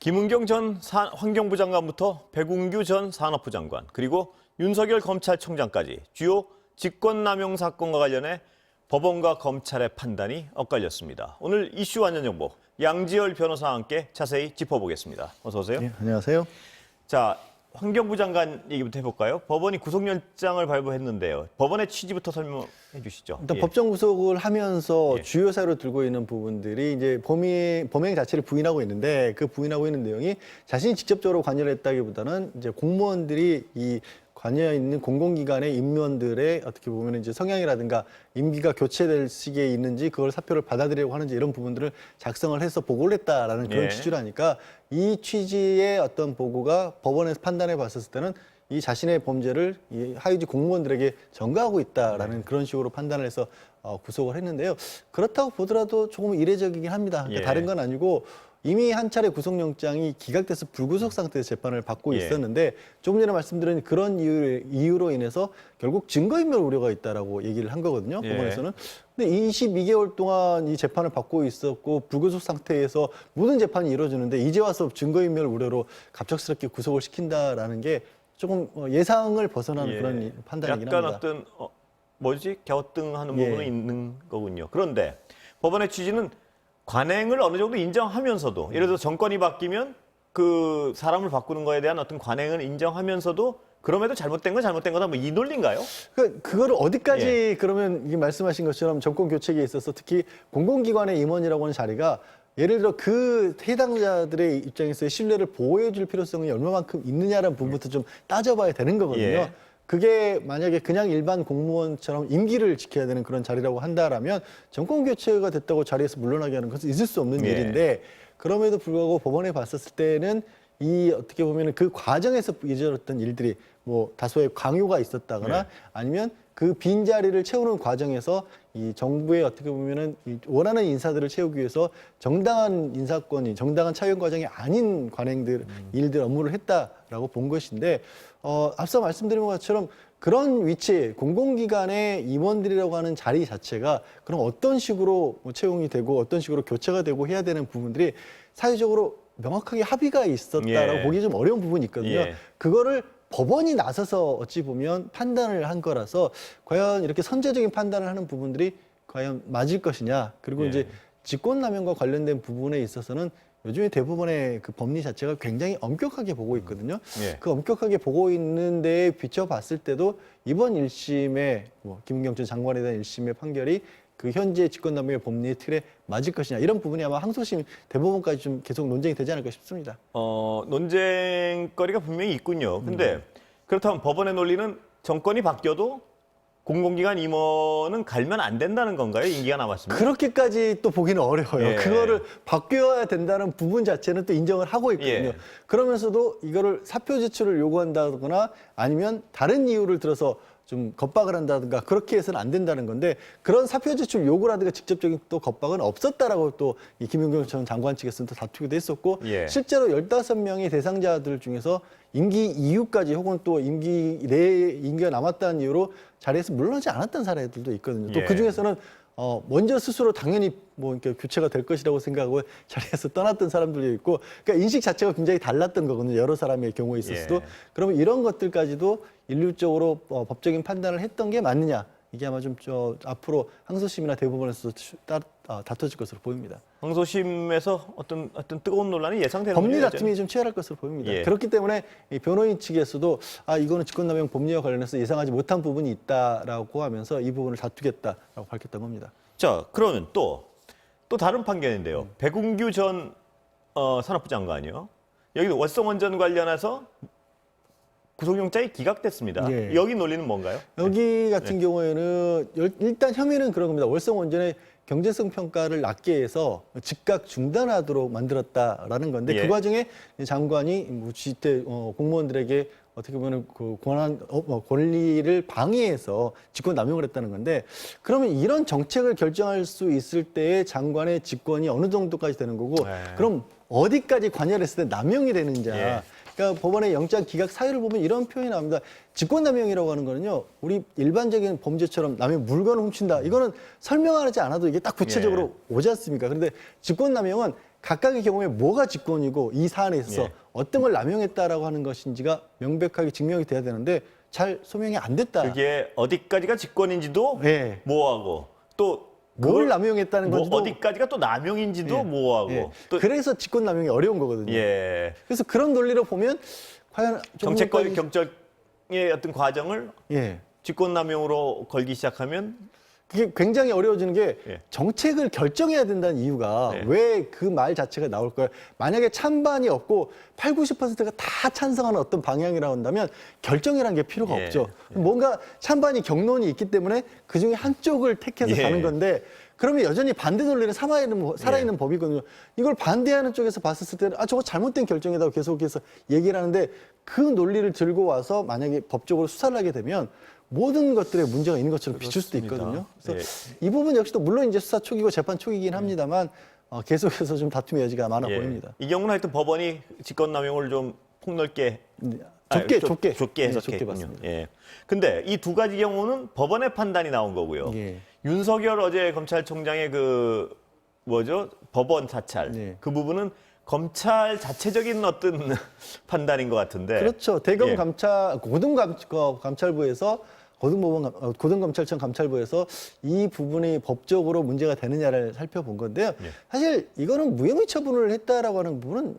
김은경 전 환경부 장관부터 백운규 전 산업부 장관, 그리고 윤석열 검찰총장까지 주요 직권남용 사건과 관련해 법원과 검찰의 판단이 엇갈렸습니다. 오늘 이슈 완전 정보 양지열 변호사와 함께 자세히 짚어보겠습니다. 어서 오세요. 네, 안녕하세요. 자, 환경부 장관 얘기부터 해볼까요? 법원이 구속영장을 발부했는데요. 법원의 취지부터 설명해 주시죠. 일단 예. 법정 구속을 하면서 예. 주요 사유로 들고 있는 부분들이 이제 범행 자체를 부인하고 있는데, 그 부인하고 있는 내용이 자신이 직접적으로 관여를 했다기보다는 이제 공무원들이 이 관여 있는 공공기관의 임원들의 어떻게 보면 이제 성향이라든가 임기가 교체될 시기에 있는지 그걸 사표를 받아들이려고 하는지 이런 부분들을 작성을 해서 보고를 했다라는 그런 예. 취지라니까, 이 취지의 어떤 보고가 법원에서 판단해 봤었을 때는 이 자신의 범죄를 이 하위직 공무원들에게 전가하고 있다라는 그런 식으로 판단을 해서 구속을 했는데요. 그렇다고 보더라도 조금 이례적이긴 합니다. 그러니까 예. 다른 건 아니고 이미 한 차례 구속영장이 기각돼서 불구속 상태에서 재판을 받고 예. 있었는데, 조금 전에 말씀드린 그런 이유로 인해서 결국 증거인멸 우려가 있다라고 얘기를 한 거거든요. 예. 법원에서는. 근데 22개월 동안 이 재판을 받고 있었고 불구속 상태에서 모든 재판이 이루어지는데 이제 와서 증거인멸 우려로 갑작스럽게 구속을 시킨다라는 게 조금 예상을 벗어나는 예. 그런 판단이긴 약간 합니다. 어떤 갸우뚱하는 예. 부분은 있는 거군요. 그런데 법원의 취지는 관행을 어느 정도 인정하면서도, 예를 들어 정권이 바뀌면 그 사람을 바꾸는 거에 대한 어떤 관행을 인정하면서도 그럼에도 잘못된 건 잘못된 거다, 뭐 이 논리인가요? 그거를 어디까지 예. 그러면 이게 말씀하신 것처럼 정권 교체기에 있어서 특히 공공기관의 임원이라고 하는 자리가 예를 들어 그 해당자들의 입장에서의 신뢰를 보호해 줄 필요성이 얼마만큼 있느냐라는 부분부터 좀 따져봐야 되는 거거든요. 예. 그게 만약에 그냥 일반 공무원처럼 임기를 지켜야 되는 그런 자리라고 한다라면 정권 교체가 됐다고 자리에서 물러나게 하는 것은 있을 수 없는 예. 일인데, 그럼에도 불구하고 법원에 봤었을 때는 이 어떻게 보면은 그 과정에서 이어졌던 일들이 뭐 다소의 강요가 있었다거나 네. 아니면 그 빈자리를 채우는 과정에서 이 정부의 어떻게 보면은 이 원하는 인사들을 채우기 위해서 정당한 인사권이 정당한 차용 과정이 아닌 관행들, 일들, 업무를 했다라고 본 것인데, 앞서 말씀드린 것처럼 그런 위치, 공공기관의 임원들이라고 하는 자리 자체가 그럼 어떤 식으로 채용이 되고 어떤 식으로 교체가 되고 해야 되는 부분들이 사회적으로 명확하게 합의가 있었다라고 예. 보기 좀 어려운 부분이 있거든요. 예. 그거를 법원이 나서서 어찌 보면 판단을 한 거라서 과연 이렇게 선제적인 판단을 하는 부분들이 과연 맞을 것이냐. 그리고 예. 이제 직권남용과 관련된 부분에 있어서는 요즘에 대부분의 그 법리 자체가 굉장히 엄격하게 보고 있거든요. 예. 그 엄격하게 보고 있는 데에 비춰봤을 때도 이번 1심의 김은경 전 장관에 대한 1심의 판결이 그 현재 직권남용의 법리의 틀에 맞을 것이냐, 이런 부분이 아마 항소심 대법원까지 좀 계속 논쟁이 되지 않을까 싶습니다. 논쟁거리가 분명히 있군요. 근데 그렇다면 법원의 논리는 정권이 바뀌어도 공공기관 임원은 갈면 안 된다는 건가요? 임기가 남았으면? 그렇게까지 또 보기는 어려워요. 예. 그거를 바뀌어야 된다는 부분 자체는 또 인정을 하고 있거든요. 예. 그러면서도 이거를 사표 제출을 요구한다거나 아니면 다른 이유를 들어서 좀 겁박을 한다든가 그렇게 해서는 안 된다는 건데, 그런 사표 제출 요구라든가 직접적인 또 겁박은 없었다라고 또 이 김은경 전 장관 측에서는 또 다투기도 했었고, 예. 실제로 15명의 대상자들 중에서 임기 이후까지 혹은 또 임기가 남았다는 이유로 자리에서 물러나지 않았던 사례들도 있거든요. 또 예. 그중에서는 먼저 스스로 당연히 뭐 이렇게 교체가 될 것이라고 생각하고 자리에서 떠났던 사람들도 있고, 그러니까 인식 자체가 굉장히 달랐던 거거든요. 여러 사람의 경우에 있어서도. 예. 그러면 이런 것들까지도 일률적으로 법적인 판단을 했던 게 맞느냐? 이게 아마 좀 앞으로 항소심이나 대법원에서 다퉈질 것으로 보입니다. 항소심에서 어떤 뜨거운 논란이 예상되는 법리 거죠, 다툼이 좀 치열할 것으로 보입니다. 예. 그렇기 때문에 이 변호인 측에서도 이거는 직권남용 법리와 관련해서 예상하지 못한 부분이 있다라고 하면서 이 부분을 다투겠다라고 밝혔던 겁니다. 자, 그러면 또 다른 판결인데요. 백운규 전 산업부 장관이요. 여기도 월성원전 관련해서 구속영장이 기각됐습니다. 예. 여기 논리는 뭔가요? 여기 같은 경우에는 일단 혐의는 그런 겁니다. 월성원전의 경제성 평가를 낮게 해서 즉각 중단하도록 만들었다라는 건데, 예. 그 과정에 장관이 지대 공무원들에게 어떻게 보면 그 권리를 방해해서 직권 남용을 했다는 건데, 그러면 이런 정책을 결정할 수 있을 때의 장관의 직권이 어느 정도까지 되는 거고, 그럼 어디까지 관여를 했을 때 남용이 되는지. 예. 그러니까 법원의 영장 기각 사유를 보면 이런 표현이 나옵니다. 직권남용이라고 하는 거는요, 우리 일반적인 범죄처럼 남의 물건을 훔친다, 이거는 설명하지 않아도 이게 딱 구체적으로 오지 않습니까? 그런데 직권남용은 각각의 경우에 뭐가 직권이고 이 사안에 있어서 예. 어떤 걸 남용했다라고 하는 것인지가 명백하게 증명이 돼야 되는데 잘 소명이 안 됐다. 그게 어디까지가 직권인지도 예. 모호하고 또 뭘 그걸 남용했다는 뭐 건지도 어디까지가 또 남용인지도 예. 모호하고 예. 또 그래서 직권 남용이 어려운 거거든요. 예. 그래서 그런 논리로 보면 과연 정책과 조금까지- 경찰의 어떤 과정을 예. 직권남용으로 걸기 시작하면 그게 굉장히 어려워지는 게 예. 정책을 결정해야 된다는 이유가 예. 왜 그 말 자체가 나올까요? 만약에 찬반이 없고 8, 90%가 다 찬성하는 어떤 방향이라고 한다면 결정이라는 게 필요가 예. 없죠. 뭔가 찬반이 경론이 있기 때문에 그중에 한쪽을 택해서 예. 가는 건데 그러면 여전히 반대 논리는 살아있는 법이거든요. 이걸 반대하는 쪽에서 봤을 때는 저거 잘못된 결정이라고 계속해서 얘기를 하는데 그 논리를 들고 와서 만약에 법적으로 수사를 하게 되면 모든 것들에 문제가 있는 것처럼 비출 수도 그렇습니다. 있거든요. 그래서 예. 이 부분 역시도 물론 이제 수사 초기고 재판 초기이긴 합니다만 계속해서 좀 다툼의 여지가 많아 예. 보입니다. 이 경우는 하여튼 법원이 직권남용을 좀 폭넓게 좁게 해석했군요. 좁게 봤습니다. 예. 근데 이 두 가지 경우는 법원의 판단이 나온 거고요. 예. 윤석열 어제 검찰총장의 그 법원 사찰 네. 그 부분은 검찰 자체적인 어떤 판단인 것 같은데. 그렇죠. 대검 예. 감찰부에서 고등검찰청 감찰부에서 이 부분이 법적으로 문제가 되느냐를 살펴본 건데요. 예. 사실 이거는 무혐의 처분을 했다라고 하는 부분은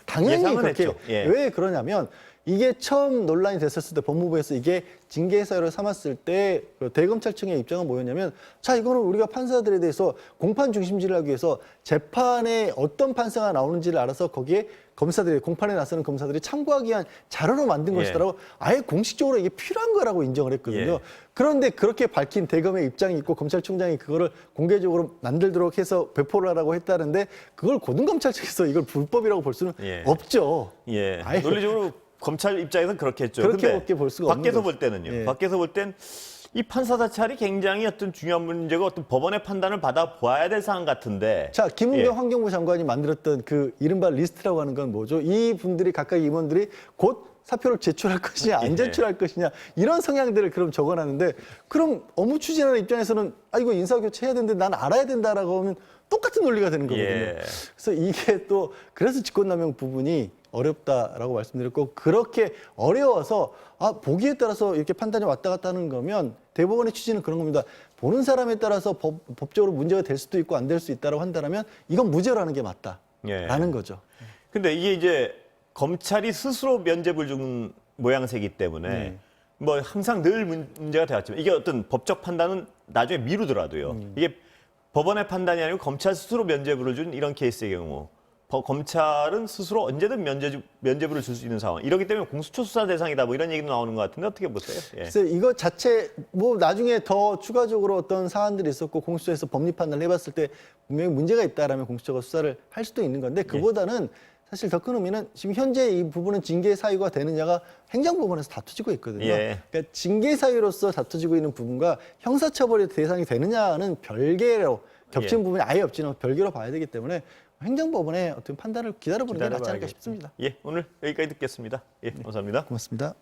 당연히 예상은 그렇게 했죠. 예. 왜 그러냐면 이게 처음 논란이 됐었을 때 법무부에서 이게 징계 사유를 삼았을 때 대검찰청의 입장은 뭐였냐면 자 이거는 우리가 판사들에 대해서 공판 중심지를 하기 위해서 재판에 어떤 판사가 나오는지를 알아서 거기에 공판에 나서는 검사들이 참고하기 위한 자료로 만든 예. 것이다라고 아예 공식적으로 이게 필요한 거라고 인정을 했거든요. 예. 그런데 그렇게 밝힌 대검의 입장이 있고 검찰총장이 그거를 공개적으로 만들도록 해서 배포를 하라고 했다는데 그걸 고등검찰청에서 이걸 불법이라고 볼 수는 예. 없죠. 예. 아예 논리적으로 검찰 입장에서는 그렇게 했죠. 그렇게밖에 볼 수가 없는 밖에서 거죠. 볼 때는요. 예. 밖에서 볼 땐 이 판사 사찰이 굉장히 어떤 중요한 문제고 어떤 법원의 판단을 받아 보아야 될 사안 같은데. 자, 김은경 예. 환경부 장관이 만들었던 그 이른바 리스트라고 하는 건 뭐죠? 이 분들이 각각 임원들이 곧 사표를 제출할 것이냐 안 예. 제출할 것이냐 이런 성향들을 그럼 적어놨는데 그럼 업무 추진하는 입장에서는 이거 인사교체해야 되는데 난 알아야 된다라고 하면 똑같은 논리가 되는 거거든요. 예. 그래서 이게 또 그래서 직권남용 부분이 어렵다라고 말씀드렸고 그렇게 어려워서 보기에 따라서 이렇게 판단이 왔다 갔다 하는 거면 대법원의 취지는 그런 겁니다. 보는 사람에 따라서 법적으로 문제가 될 수도 있고 안 될 수 있다라고 한다면 이건 무죄라는 게 맞다라는 예. 거죠. 근데 이게 이제 검찰이 스스로 면죄부를 준 모양새이기 때문에 네. 뭐 항상 늘 문제가 되었지만 이게 어떤 법적 판단은 나중에 미루더라도요. 이게 법원의 판단이 아니고 검찰 스스로 면죄부를 준 이런 케이스의 경우 검찰은 스스로 언제든 면죄부를 줄 수 있는 상황. 이렇기 때문에 공수처 수사 대상이다 뭐 이런 얘기도 나오는 것 같은데 어떻게 보세요? 예. 그래서 이거 자체 뭐 나중에 더 추가적으로 어떤 사안들이 있었고 공수처에서 법리 판단을 해봤을 때 분명히 문제가 있다라면 공수처가 수사를 할 수도 있는 건데 그보다는 사실 더 큰 의미는 지금 현재 이 부분은 징계 사유가 되느냐가 행정법원에서 다투지고 있거든요. 예. 그러니까 징계 사유로서 다투지고 있는 부분과 형사처벌의 대상이 되느냐는 별개로 겹친 부분이 아예 없지는 별개로 봐야 되기 때문에 행정법원의 어떤 판단을 기다려보는 게 낫지 않을까 싶습니다. 예, 오늘 여기까지 듣겠습니다. 예, 감사합니다. 고맙습니다.